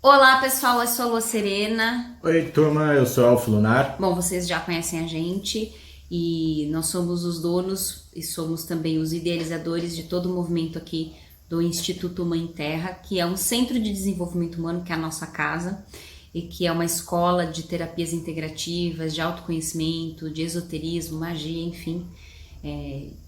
Olá pessoal, eu sou a Lua Serena. Oi, turma, eu sou Elfo Lunar. Bom, vocês já conhecem a gente e nós somos os donos e somos também os idealizadores de todo o movimento aqui do Instituto Mãe Terra, que é um centro de desenvolvimento humano, que é a nossa casa, e que é uma escola de terapias integrativas, de autoconhecimento, de esoterismo, magia, enfim.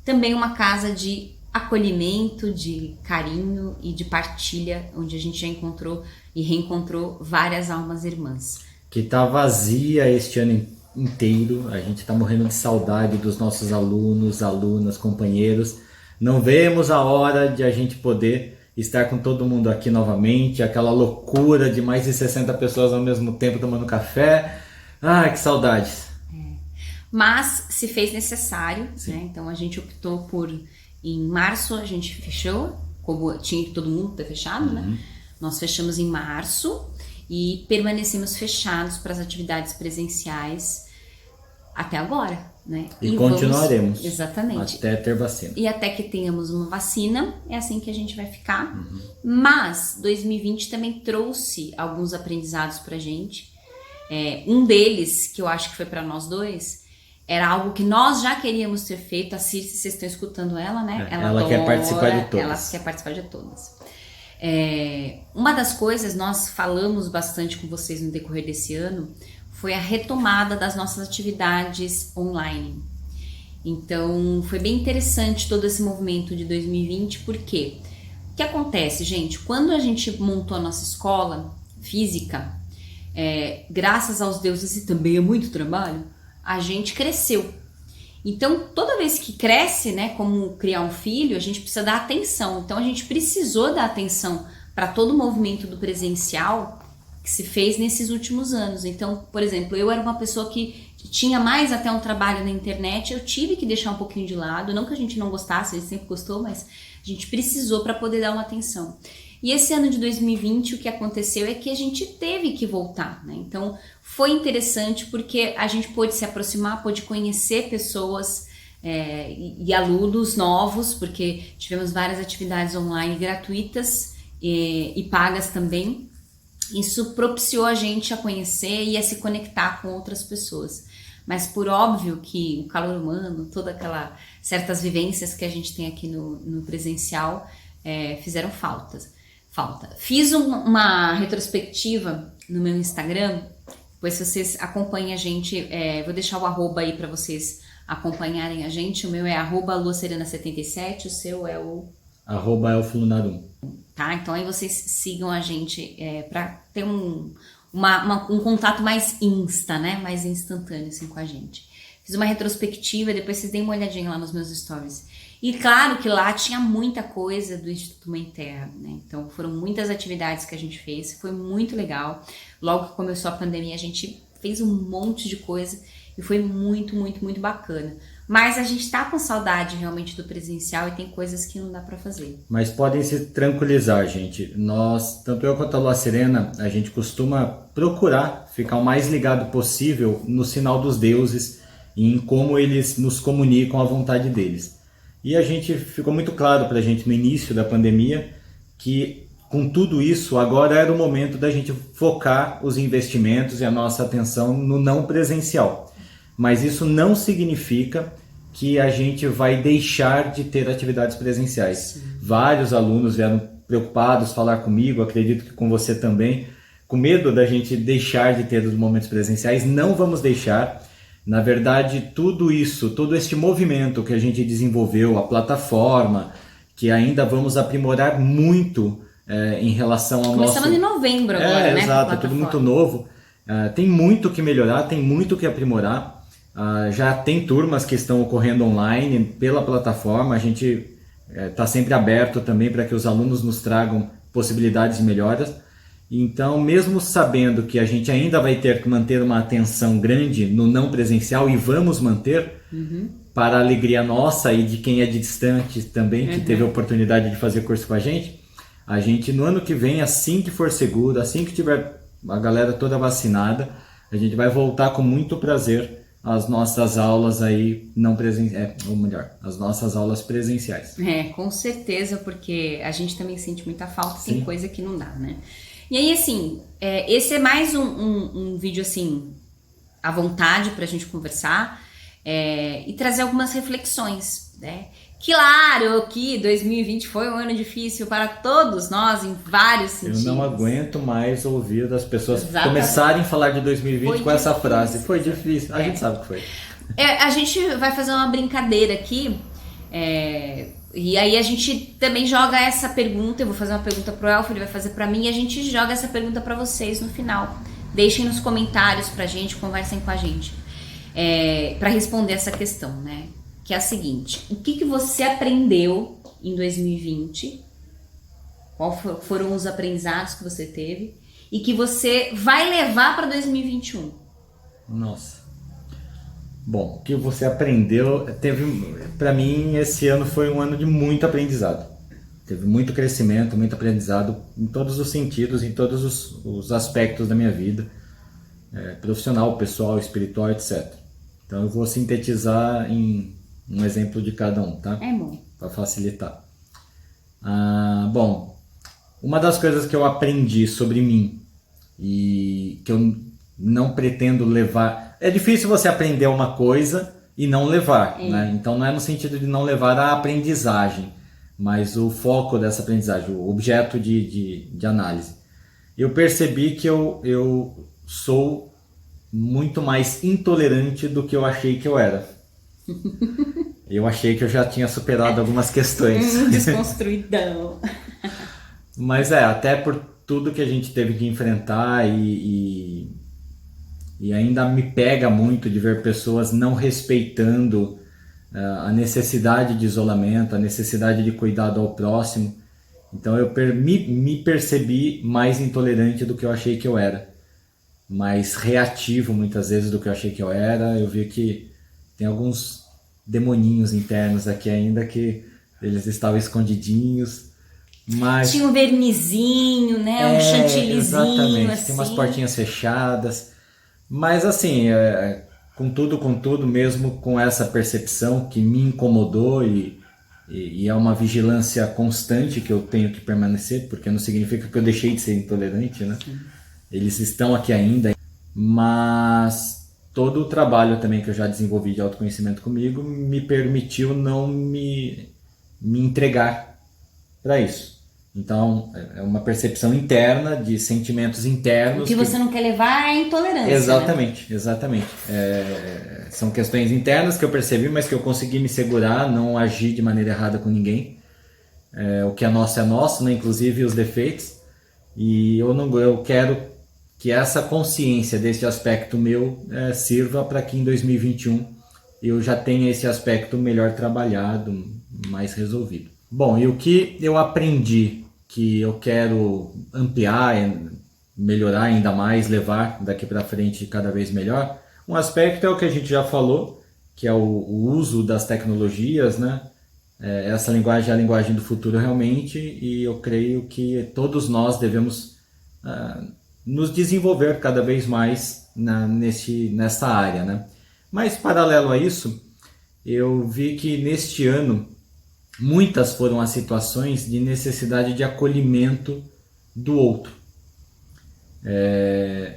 Também uma casa de acolhimento, de carinho e de partilha, onde a gente já encontrou e reencontrou várias almas irmãs. Que tá vazia este ano inteiro. A gente tá morrendo de saudade dos nossos alunos, alunas, companheiros. Não vemos a hora de a gente poder estar com todo mundo aqui novamente. Aquela loucura de mais de 60 pessoas ao mesmo tempo tomando café. Ai, que saudades. Mas se fez necessário, Sim. né? Então a gente optou por, em março a gente fechou, como tinha que todo mundo ter fechado, né? Nós fechamos em março e permanecemos fechados para as atividades presenciais até agora, né? E continuaremos. Exatamente. Até ter vacina. E até que tenhamos uma vacina, é assim que a gente vai ficar. Mas 2020 também trouxe alguns aprendizados pra gente. Um deles, que eu acho que foi para nós dois, era algo que nós já queríamos ter feito. A Circe, vocês estão escutando ela, né? Ela quer participar de todas. Ela quer participar de todas. Uma das coisas, nós falamos bastante com vocês no decorrer desse ano, foi a retomada das nossas atividades online. Então, foi bem interessante todo esse movimento de 2020, porque o que acontece, gente? Quando a gente montou a nossa escola física, graças aos deuses e também é muito trabalho, a gente cresceu. Então, toda vez que cresce, né, como criar um filho, a gente precisa dar atenção. Então, a gente precisou dar atenção para todo o movimento do presencial que se fez nesses últimos anos. Então, por exemplo, eu era uma pessoa que tinha mais até um trabalho na internet, eu tive que deixar um pouquinho de lado, não que a gente não gostasse, a gente sempre gostou, mas a gente precisou para poder dar uma atenção. E esse ano de 2020, o que aconteceu é que a gente teve que voltar, né? Então, foi interessante porque a gente pôde se aproximar, pôde conhecer pessoas e alunos novos, porque tivemos várias atividades online gratuitas e pagas também. Isso propiciou a gente a conhecer e a se conectar com outras pessoas. Mas por óbvio que o calor humano, toda aquela certas vivências que a gente tem aqui no presencial fizeram falta. Fiz uma retrospectiva no meu Instagram, depois se vocês acompanham a gente, vou deixar o arroba aí para vocês acompanharem a gente. O meu é @luaserena77, o seu é o @elfolunar1. Tá? Então aí vocês sigam a gente para ter um contato mais insta, né? Mais instantâneo assim com a gente. Fiz uma retrospectiva, depois vocês deem uma olhadinha lá nos meus stories. E claro que lá tinha muita coisa do Instituto Mãe Terra, né? Então foram muitas atividades que a gente fez, foi muito legal. Logo que começou a pandemia, a gente fez um monte de coisa e foi muito, muito, muito bacana. Mas a gente tá com saudade realmente do presencial e tem coisas que não dá para fazer. Mas podem se tranquilizar, gente. Nós, tanto eu quanto a Lua Serena, a gente costuma procurar ficar o mais ligado possível no sinal dos deuses e em como eles nos comunicam a vontade deles. E a gente ficou muito claro pra gente no início da pandemia que com tudo isso agora era o momento da gente focar os investimentos e a nossa atenção no não presencial. Mas isso não significa que a gente vai deixar de ter atividades presenciais. Sim. Vários alunos vieram preocupados falar comigo, acredito que com você também, com medo da gente deixar de ter os momentos presenciais. Não vamos deixar. Na verdade, tudo isso, todo este movimento que a gente desenvolveu, a plataforma, que ainda vamos aprimorar muito em relação ao nosso... Começamos em novembro agora, né? Exato, é tudo muito novo. Tem muito que melhorar, tem muito que aprimorar. Já tem turmas que estão ocorrendo online pela plataforma. A gente está sempre aberto também para que os alunos nos tragam possibilidades de melhoras. Então, mesmo sabendo que a gente ainda vai ter que manter uma atenção grande no não presencial, e vamos manter, para a alegria nossa e de quem é distante também, que teve a oportunidade de fazer curso com a gente no ano que vem, assim que for seguro, assim que tiver a galera toda vacinada, a gente vai voltar com muito prazer às nossas aulas aí não presenciais, ou melhor, as nossas aulas presenciais. Com certeza, porque a gente também sente muita falta, Sim. tem coisa que não dá, né? E aí, assim, Esse é mais um vídeo assim, à vontade pra gente conversar e trazer algumas reflexões, né? Claro que 2020 foi um ano difícil para todos nós em vários sentidos. Eu não aguento mais ouvir das pessoas Exatamente. começarem a falar de 2020 Foi com essa difícil. frase. Foi difícil. A gente sabe que foi. A gente vai fazer uma brincadeira aqui. E aí a gente também joga essa pergunta. Eu vou fazer uma pergunta pro Elfo, ele vai fazer pra mim. E a gente joga essa pergunta pra vocês no final. Deixem nos comentários pra gente, conversem com a gente. Pra responder essa questão, né? Que é a seguinte: o que você aprendeu em 2020? Quais foram os aprendizados que você teve? E que você vai levar para 2021? Nossa. Bom, o que você aprendeu, para mim esse ano foi um ano de muito aprendizado. Teve muito crescimento, muito aprendizado em todos os sentidos, em todos os aspectos da minha vida, profissional, pessoal, espiritual, etc. Então eu vou sintetizar em um exemplo de cada um, tá? Bom. Para facilitar. Bom, uma das coisas que eu aprendi sobre mim e que eu não pretendo levar... É difícil você aprender uma coisa e não levar, né? Então não é no sentido de não levar a aprendizagem, mas o foco dessa aprendizagem, o objeto de análise. Eu percebi que eu sou muito mais intolerante do que eu achei que eu era. Eu achei que eu já tinha superado algumas questões. Desconstruidão. Mas até por tudo que a gente teve que enfrentar e ainda me pega muito de ver pessoas não respeitando a necessidade de isolamento, a necessidade de cuidado ao próximo. Então eu me percebi mais intolerante do que eu achei que eu era. Mais reativo muitas vezes do que eu achei que eu era. Eu vi que tem alguns demoninhos internos aqui ainda que eles estavam escondidinhos. Mas tinha um vernizinho, né? Um chantillyzinho. Exatamente, assim. Tem umas portinhas fechadas. Mas assim, contudo, mesmo com essa percepção que me incomodou e é uma vigilância constante que eu tenho que permanecer, porque não significa que eu deixei de ser intolerante, né? Sim. Eles estão aqui ainda, mas todo o trabalho também que eu já desenvolvi de autoconhecimento comigo me permitiu não me entregar para isso. Então, é uma percepção interna, de sentimentos internos. O que você não quer levar é a intolerância. Exatamente, né? Exatamente. São questões internas que eu percebi, mas que eu consegui me segurar, não agir de maneira errada com ninguém. O que é nosso, né? Inclusive os defeitos. E eu quero que essa consciência desse aspecto meu sirva para que em 2021 eu já tenha esse aspecto melhor trabalhado, mais resolvido. Bom, e o que eu aprendi que eu quero ampliar, melhorar ainda mais, levar daqui para frente cada vez melhor, um aspecto é o que a gente já falou, que é o uso das tecnologias, né? Essa linguagem é a linguagem do futuro realmente, e eu creio que todos nós devemos nos desenvolver cada vez mais nessa área, né? Mas paralelo a isso, eu vi que neste ano muitas foram as situações de necessidade de acolhimento do outro.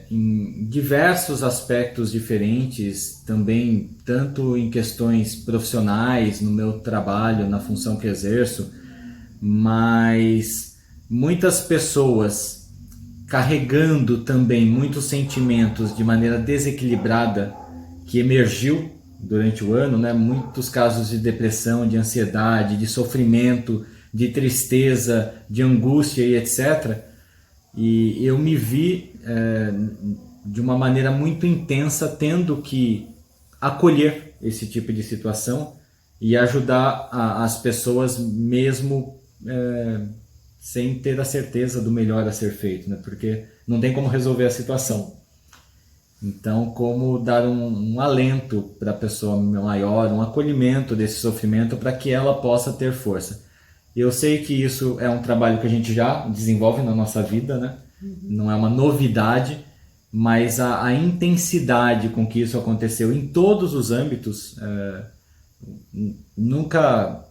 Em diversos aspectos diferentes, também tanto em questões profissionais, no meu trabalho, na função que exerço, mas muitas pessoas carregando também muitos sentimentos de maneira desequilibrada que emergiu durante o ano, né? Muitos casos de depressão, de ansiedade, de sofrimento, de tristeza, de angústia e etc. E eu me vi de uma maneira muito intensa tendo que acolher esse tipo de situação e ajudar as pessoas mesmo sem ter a certeza do melhor a ser feito, né? Porque não tem como resolver a situação. Então, como dar um alento para a pessoa maior, um acolhimento desse sofrimento para que ela possa ter força. Eu sei que isso é um trabalho que a gente já desenvolve na nossa vida, né? Não é uma novidade, mas a intensidade com que isso aconteceu em todos os âmbitos, nunca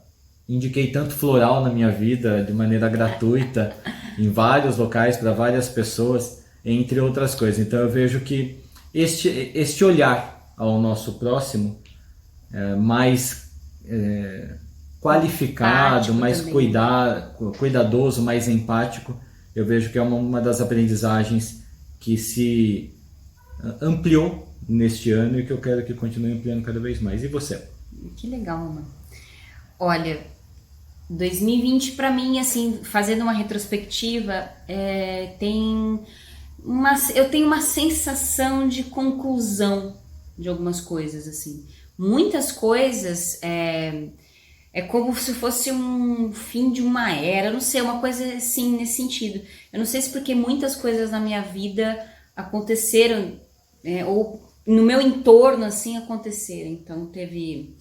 indiquei tanto floral na minha vida de maneira gratuita, em vários locais, para várias pessoas. entre outras coisas. Então eu vejo que este olhar ao nosso próximo mais qualificado, empático mais também. cuidadoso, mais empático, eu vejo que é uma das aprendizagens que se ampliou neste ano e que eu quero que continue ampliando cada vez mais. E você? Que legal, mano. Olha, 2020 para mim, assim, fazendo uma retrospectiva, eu tenho uma sensação de conclusão de algumas coisas, assim. Muitas coisas é como se fosse um fim de uma era, eu não sei, uma coisa assim nesse sentido. Eu não sei se porque muitas coisas na minha vida aconteceram, ou no meu entorno, assim, aconteceram. Então, teve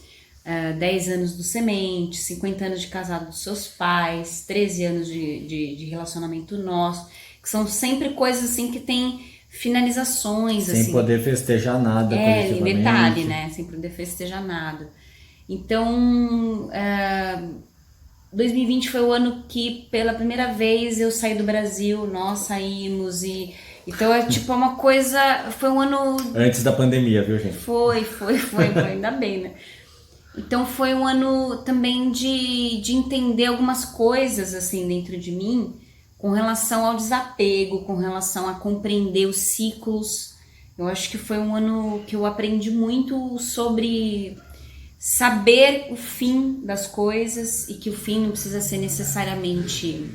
10 anos do Semente, 50 anos de casado dos seus pais, 13 anos de relacionamento nosso, que são sempre coisas assim que tem finalizações, Sem assim. poder festejar nada Em coletivamente. detalhe, né? Sem poder festejar nada. Então, 2020 foi o ano que pela primeira vez eu saí do Brasil, nós saímos e então é tipo uma coisa, foi um ano Antes da pandemia, viu, gente? foi, ainda bem, né? Então foi um ano também de entender algumas coisas assim dentro de mim com relação ao desapego, com relação a compreender os ciclos. Eu acho que foi um ano que eu aprendi muito sobre saber o fim das coisas e que o fim não precisa ser necessariamente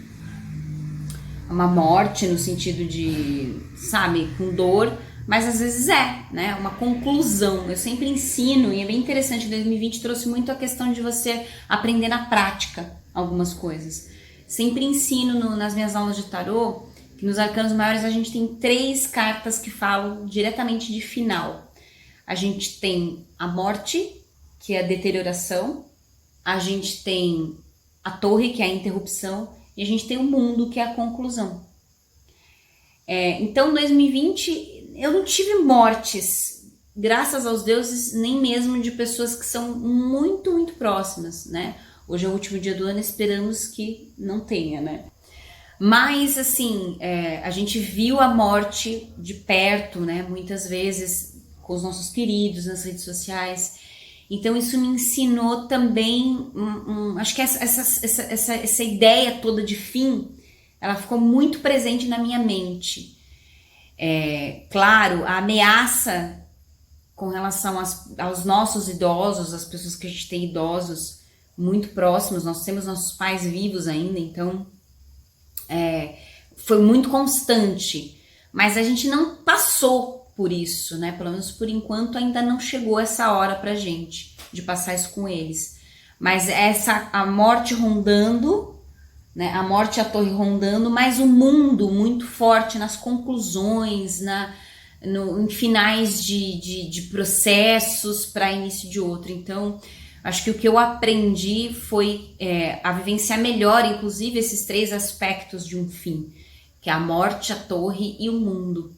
uma morte no sentido de, sabe, com dor, mas às vezes né, uma conclusão. Eu sempre ensino e é bem interessante, 2020 trouxe muito a questão de você aprender na prática algumas coisas. Sempre ensino nas minhas aulas de tarô que nos arcanos maiores a gente tem 3 cartas que falam diretamente de final. A gente tem a morte, que é a deterioração, a gente tem a torre, que é a interrupção, e a gente tem o mundo, que é a conclusão. Então, 2020, eu não tive mortes, graças aos deuses, nem mesmo de pessoas que são muito, muito próximas, né? Hoje é o último dia do ano, esperamos que não tenha, né? Mas, assim, a gente viu a morte de perto, né? Muitas vezes com os nossos queridos nas redes sociais. Então isso me ensinou também, acho que essa ideia toda de fim, ela ficou muito presente na minha mente. Claro, a ameaça com relação aos nossos idosos, as pessoas que a gente tem idosos muito próximos, nós temos nossos pais vivos ainda, então foi muito constante, mas a gente não passou por isso, né? Pelo menos por enquanto ainda não chegou essa hora pra gente de passar isso com eles. Mas a morte rondando, né? A morte e a torre rondando, mas o mundo muito forte nas conclusões, em finais de processos para início de outro. Então, acho que o que eu aprendi foi a vivenciar melhor, inclusive, esses 3 aspectos de um fim, que é a morte, a torre e o mundo.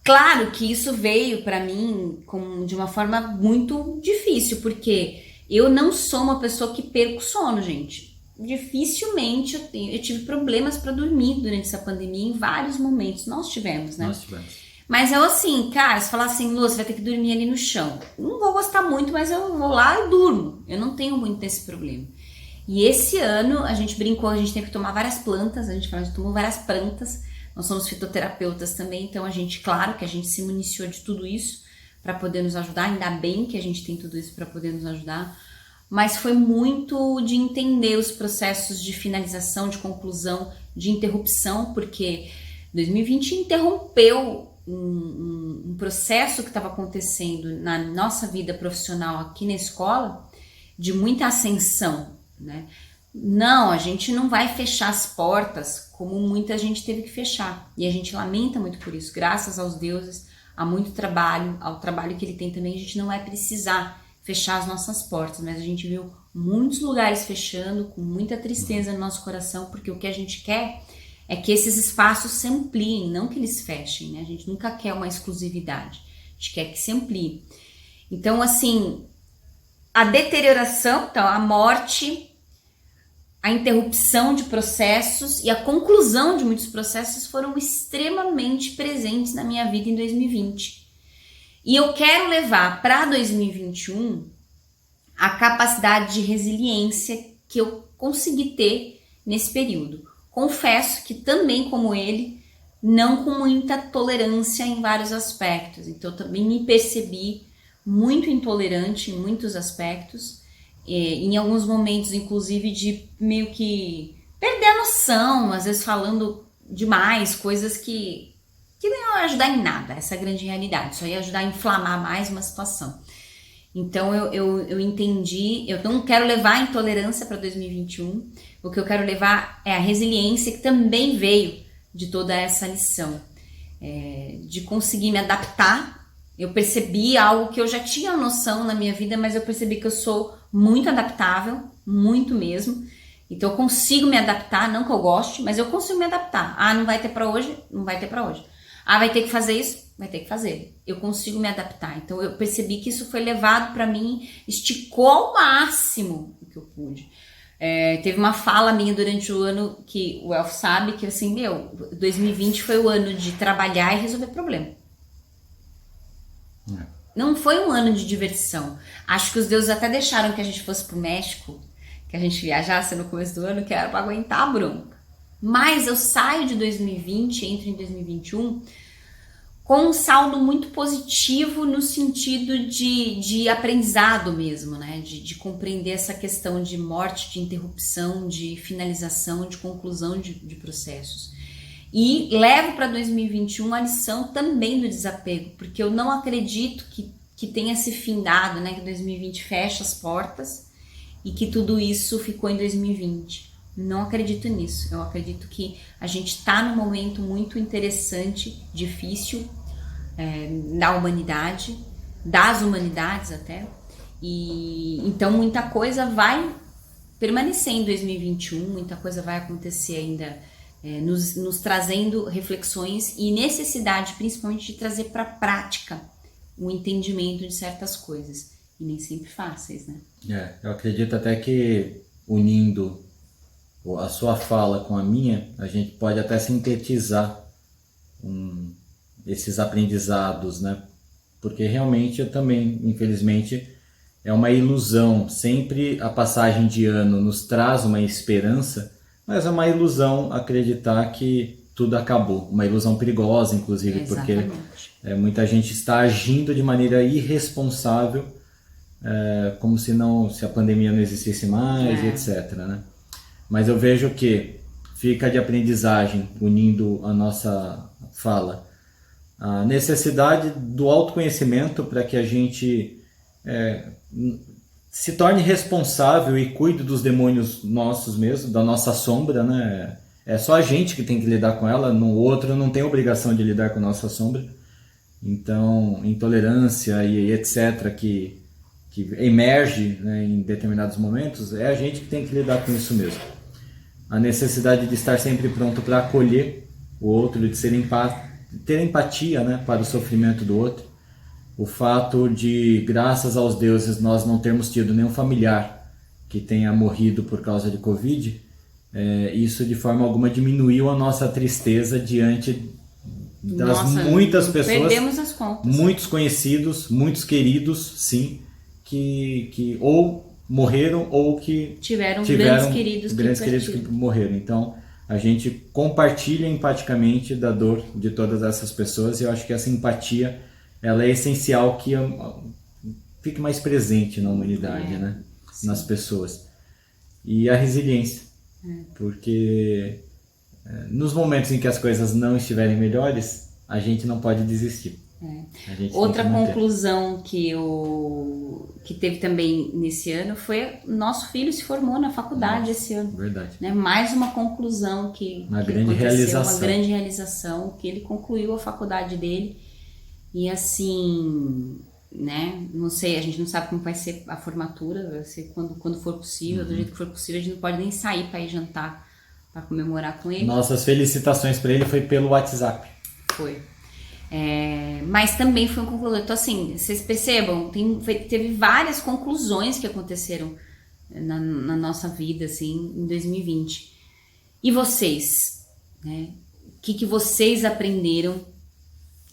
Claro que isso veio para mim de uma forma muito difícil, porque eu não sou uma pessoa que perco sono, gente. Dificilmente eu tive problemas para dormir durante essa pandemia em vários momentos. Nós tivemos, né? Nós tivemos. Mas eu assim, cara, se falar assim, Lu, você vai ter que dormir ali no chão. Não vou gostar muito, mas eu vou lá e durmo. Eu não tenho muito desse problema. E esse ano a gente brincou, a gente teve que tomar várias plantas, a gente tomou várias plantas. Nós somos fitoterapeutas também, então claro que a gente se municiou de tudo isso para poder nos ajudar, ainda bem que a gente tem tudo isso para poder nos ajudar, mas foi muito de entender os processos de finalização, de conclusão, de interrupção, porque 2020 interrompeu um processo que estava acontecendo na nossa vida profissional aqui na escola, de muita ascensão, né? Não, a gente não vai fechar as portas como muita gente teve que fechar. E a gente lamenta muito por isso. Graças aos deuses, há muito trabalho, ao trabalho que ele tem também, a gente não vai precisar fechar as nossas portas. Mas a gente viu muitos lugares fechando, com muita tristeza no nosso coração, porque o que a gente quer é que esses espaços se ampliem, não que eles fechem, né? A gente nunca quer uma exclusividade, a gente quer que se amplie. Então, assim, a deterioração, então, a morte, a interrupção de processos e a conclusão de muitos processos foram extremamente presentes na minha vida em 2020. E eu quero levar para 2021 a capacidade de resiliência que eu consegui ter nesse período. Confesso que também, como ele, não com muita tolerância em vários aspectos. Então, eu também me percebi muito intolerante em muitos aspectos. Em alguns momentos, inclusive, de meio que perder a noção, às vezes falando demais, coisas que não iam ajudar em nada, essa é a grande realidade, só ia ajudar a inflamar mais uma situação. Então eu entendi, eu não quero levar a intolerância para 2021, o que eu quero levar é a resiliência que também veio de toda essa lição, de conseguir me adaptar. Eu percebi algo que eu já tinha noção na minha vida, mas eu percebi que eu sou muito adaptável, muito mesmo. Então eu consigo me adaptar, não que eu goste, mas eu consigo me adaptar. Ah, não vai ter para hoje? Não vai ter para hoje. Ah, vai ter que fazer isso? Vai ter que fazer. Eu consigo me adaptar. Então eu percebi que isso foi levado para mim, esticou ao máximo o que eu pude. Teve uma fala minha durante o ano que o Elf sabe que assim, 2020 foi o ano de trabalhar e resolver problema. Não foi um ano de diversão. Acho que os deuses até deixaram que a gente fosse pro México, que a gente viajasse no começo do ano, que era para aguentar a bronca. Mas eu saio de 2020, entro em 2021 com um saldo muito positivo no sentido de aprendizado mesmo, né? De compreender essa questão de morte, de interrupção, de finalização, de conclusão de processos. E levo para 2021 a lição também do desapego, porque eu não acredito que tenha se findado, né? Que 2020 fecha as portas e que tudo isso ficou em 2020. Não acredito nisso. Eu acredito que a gente está num momento muito interessante, difícil, da humanidade, das humanidades até. E então muita coisa vai permanecer em 2021, muita coisa vai acontecer ainda, nos trazendo reflexões e necessidade, principalmente, de trazer para a prática o entendimento de certas coisas. E nem sempre fáceis, né? Eu acredito até que unindo a sua fala com a minha, a gente pode até sintetizar esses aprendizados, né? Porque realmente eu também, infelizmente, é uma ilusão. Sempre a passagem de ano nos traz uma esperança, mas é uma ilusão acreditar que tudo acabou. Uma ilusão perigosa, inclusive, porque muita gente está agindo de maneira irresponsável, como se a pandemia não existisse mais, etc., né? Mas eu vejo que fica de aprendizagem, unindo a nossa fala, a necessidade do autoconhecimento para que a gente se torne responsável e cuide dos demônios nossos mesmo, da nossa sombra, né? É só a gente que tem que lidar com ela, o outro não tem obrigação de lidar com a nossa sombra. Então, intolerância e etc., que emerge, né, em determinados momentos, é a gente que tem que lidar com isso mesmo. A necessidade de estar sempre pronto para acolher o outro, de ter empatia, né, para o sofrimento do outro. O fato de, graças aos deuses, nós não termos tido nenhum familiar que tenha morrido por causa de Covid, isso de forma alguma diminuiu a nossa tristeza diante das muitas pessoas, perdemos as contas. Muitos conhecidos, muitos queridos, sim, que ou morreram ou que tiveram grandes queridos que morreram. Então, a gente compartilha empaticamente da dor de todas essas pessoas, e eu acho que essa empatia, ela é essencial que fique mais presente na humanidade, né? Nas pessoas. E a resiliência, porque nos momentos em que as coisas não estiverem melhores, a gente não pode desistir. Outra conclusão que teve também nesse ano foi nosso filho se formou na faculdade esse ano. Verdade. Né? Mais uma conclusão uma grande realização, que ele concluiu a faculdade dele. E assim, né? Não sei, a gente não sabe como vai ser a formatura, vai ser quando for possível, do jeito que for possível. A gente não pode nem sair para ir jantar, para comemorar com ele. Nossas felicitações para ele foi pelo WhatsApp. Foi. Mas também foi um conclusão. Então, assim, vocês percebam, teve várias conclusões que aconteceram na nossa vida, assim, em 2020. E vocês, né? O que vocês aprenderam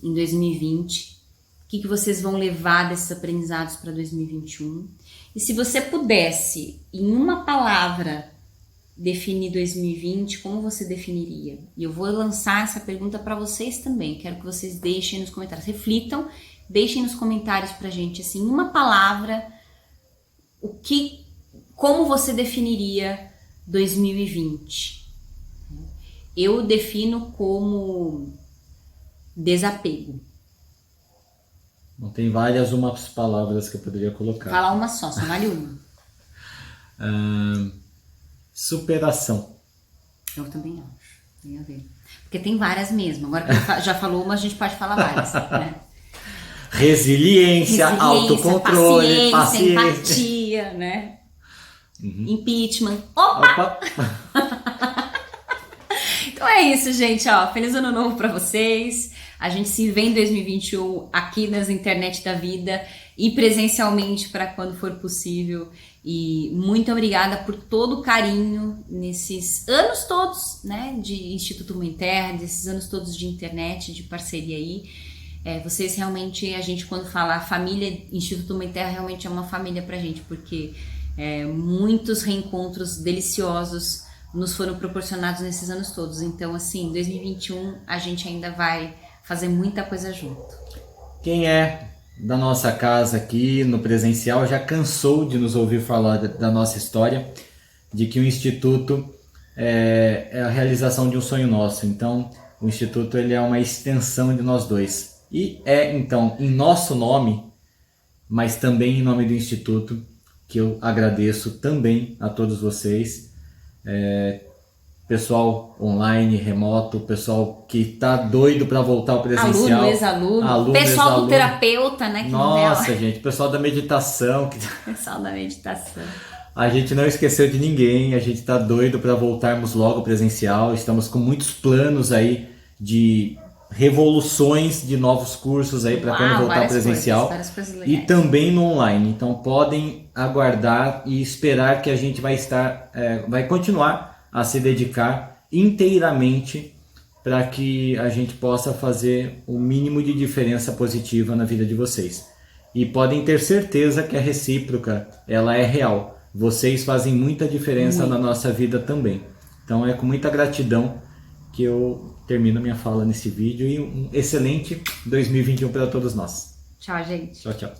em 2020? O que vocês vão levar desses aprendizados para 2021? E se você pudesse, em uma palavra, definir 2020, como você definiria? E eu vou lançar essa pergunta para vocês também. Quero que vocês deixem nos comentários. Reflitam, deixem nos comentários pra gente, assim, uma palavra, como você definiria 2020? Eu defino como desapego. Não tem umas palavras que eu poderia colocar. Fala uma só vale uma. Superação. Eu também acho. Tem a ver. Porque tem várias mesmo. Agora que já falou uma, a gente pode falar várias, né? Resiliência, autocontrole, paciência, empatia, né? Impeachment. Opa! Então é isso, gente. Ó, feliz ano novo pra vocês. A gente se vê em 2021 aqui nas internet da vida e presencialmente para quando for possível. E muito obrigada por todo o carinho nesses anos todos, né, de Instituto Mãe Terra, desses anos todos de internet, de parceria aí. Vocês realmente, a gente quando fala família, Instituto Mãe Terra realmente é uma família pra gente, porque muitos reencontros deliciosos nos foram proporcionados nesses anos todos. Então, assim, 2021 a gente ainda vai fazer muita coisa junto. Quem é da nossa casa aqui no presencial já cansou de nos ouvir falar da nossa história, de que o Instituto é a realização de um sonho nosso. Então, o Instituto ele é uma extensão de nós dois. E então, em nosso nome, mas também em nome do Instituto, que eu agradeço também a todos vocês, pessoal online, remoto, pessoal que tá doido para voltar ao presencial. Aluno, pessoal do terapeuta, né? Que nossa, gente, pessoal da meditação. Pessoal da meditação. A gente não esqueceu de ninguém, a gente tá doido para voltarmos logo presencial. Estamos com muitos planos aí de revoluções de novos cursos aí para quando voltar presencial. Várias coisas legais. E também no online. Então podem aguardar e esperar que a gente vai continuar a se dedicar inteiramente para que a gente possa fazer o mínimo de diferença positiva na vida de vocês. E podem ter certeza que a recíproca, ela é real. Vocês fazem muita diferença na nossa vida também. Então é com muita gratidão que eu termino minha fala nesse vídeo e um excelente 2021 para todos nós. Tchau, gente. Tchau, tchau.